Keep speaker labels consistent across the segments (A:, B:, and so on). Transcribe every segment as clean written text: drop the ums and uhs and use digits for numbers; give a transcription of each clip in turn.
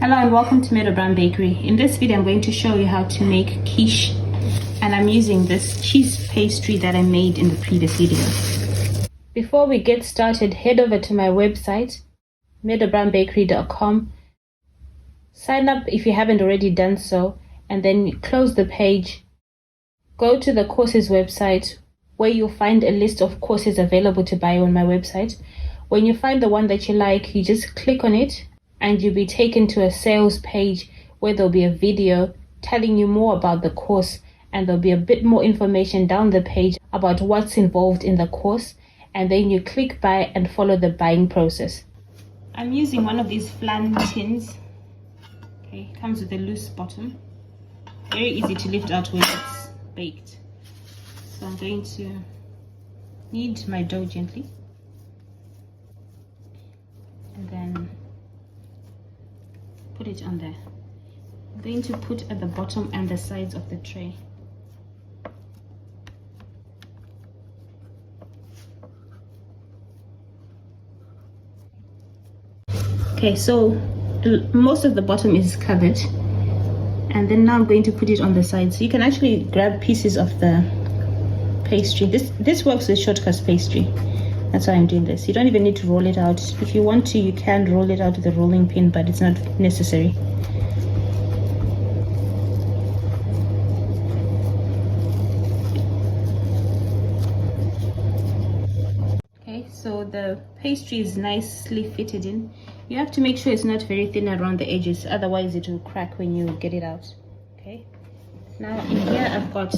A: Hello and welcome to Meadow Bakery. In this video I'm going to show you how to make quiche, and I'm using this cheese pastry that I made in the previous video. Before we get started, head over to my website meadowbakery.com, sign up if you haven't already done so, and then close the page. Go to the courses website where you'll find a list of courses available to buy on my website. When you find the one that you like, you just click on it and you'll be taken to a sales page where there'll be a video telling you more about the course, and there'll be a bit more information down the page about what's involved in the course, and then you click buy and follow the buying process. I'm using one of these flan tins. Okay, it comes with a loose bottom, very easy to lift out when it's baked. So I'm going to knead my dough gently, and then put it on there. I'm going to put at the bottom and the sides of the tray. Okay, so most of the bottom is covered, and then now I'm going to put it on the side. So you can actually grab pieces of the pastry. This works with shortcut pastry. That's why I'm doing this. You don't even need to roll it out. If you want to, you can roll it out with a rolling pin, but it's not necessary. Okay, so the pastry is nicely fitted in. You have to make sure it's not very thin around the edges, otherwise it will crack when you get it out. Okay, now in here I've got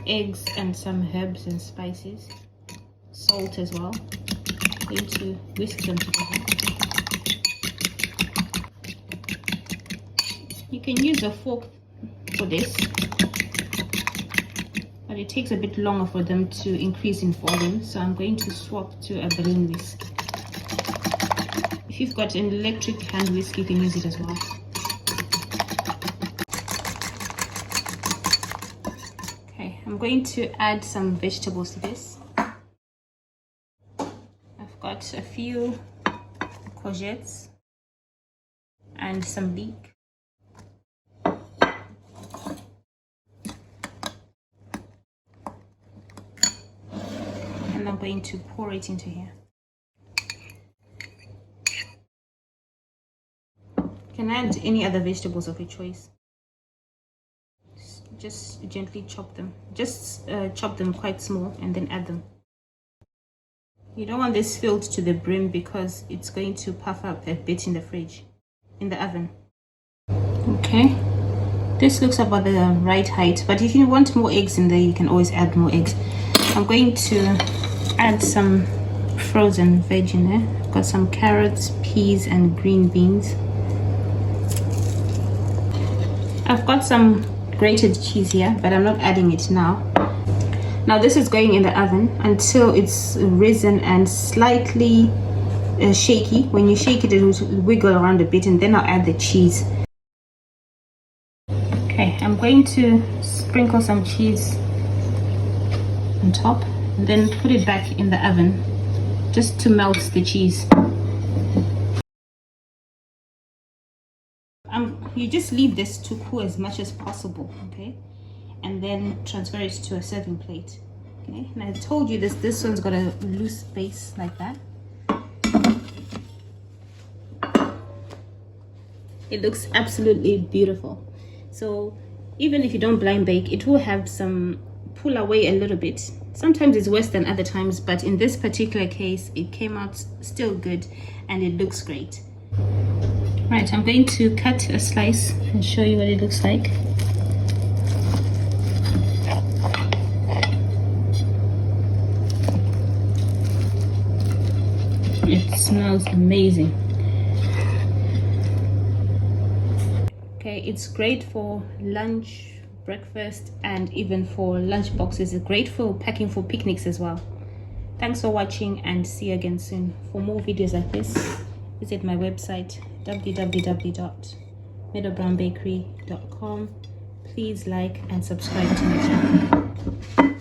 A: eggs and some herbs and spices, salt as well. I'm going to whisk them together. You can use a fork for this, but it takes a bit longer for them to increase in volume, so I'm going to swap to a balloon whisk. If you've got an electric hand whisk, you can use it as well. Okay, I'm going to add some vegetables to this. I've got a few courgettes and some leek. And I'm going to pour it into here. You can add any other vegetables of your choice. Just gently chop them. Just chop them quite small and then add them. You don't want this filled to the brim because it's going to puff up a bit in the fridge, in the oven. Okay, this looks about the right height, but if you want more eggs in there, you can always add more eggs. I'm going to add some frozen veg in there. I've got some carrots, peas and green beans. I've got some grated cheese here, but I'm not adding it now. Now this is going in the oven until it's risen and slightly shaky. When you shake it, it will wiggle around a bit, and then I'll add the cheese. Okay, I'm going to sprinkle some cheese on top and then put it back in the oven just to melt the cheese. You just leave this to cool as much as possible, okay? And then transfer it to a serving plate. Okay, and I told you this one's got a loose base like that. It looks absolutely beautiful. So even if you don't blind bake, it will have some pull away a little bit. Sometimes it's worse than other times, but in this particular case it came out still good and it looks great. Right, I'm going to cut a slice and show you what it looks like. It smells amazing. Okay, it's great for lunch, breakfast, and even for lunch boxes. It's great for packing for picnics as well. Thanks for watching, and see you again soon. For more videos like this, visit my website www.meadowbakery.com. Please like and subscribe to my channel.